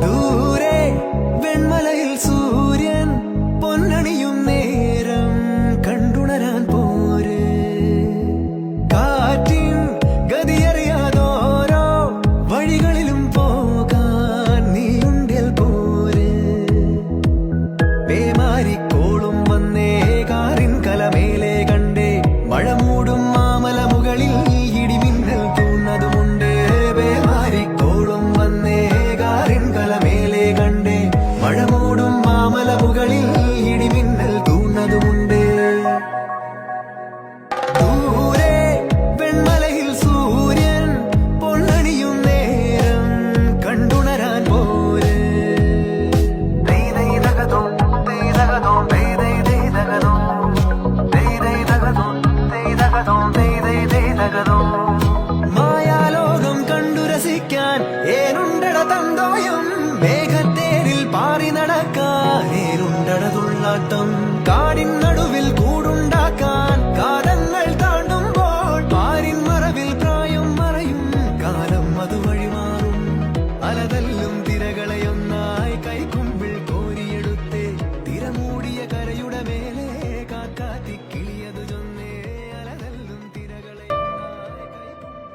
ദൂരെ വെൺമലയിൽ സൂര്യൻ പൊന്നണിയും നേരം കണ്ടുണരാൻ പോര്. കാറ്റിൻ ഗതിയറിയാതോരോ വഴികളിലും പോകാൻ നീയുണ്ടിൽ പോര്. പേമാരിക്കോളും വന്നേ കാറിൻ കലമേലെ കണ്ടേ മഴ മൂടും മാമല മുകളിൽ ഇടിമിന്നൽ തൂന്നതുമുണ്ട്. പേമാരിക്കോളും വന്നേ കാറിൻ കലമേലെ കണ്ടേ മഴ മൂടും മാമല മുകളിൽ ഇടിമിന്നൽ തൂന്നതുമുണ്ട്. ദൂരെ വെൺമലയിൽ സൂര്യൻ പൊന്നണിയും നേരം കണ്ടുണരാൻ പോര്. മായാലോകം കണ്ടു രസിക്കാൻ ഏനുണ്ടട തന്തോയം. മേഘത്തേരിൽ പാറി നടക്കാൻ ഏനുണ്ടട തുള്ളാട്ടം. കാടിൻ നടുവിൽ കൂടുണ്ടാക്കാൻ കാലങ്ങൾ താണ്ടുമ്പോൾ പാരിൻ മറവിൽ പ്രായം മറയും കാലം അതുവഴി മാറും. അലതല്ലും തിരകളെയൊന്നായി കൈക്കുമ്പിൾ കോരിയെടുത്തേ തിരമൂടിയ കരയുടെ മേലെ കാക്കാത്തി കിളിയതു ചൊന്നേ. അലതല്ലും തിരകളെയൊന്നായി കൈക്കുമ്പിൾ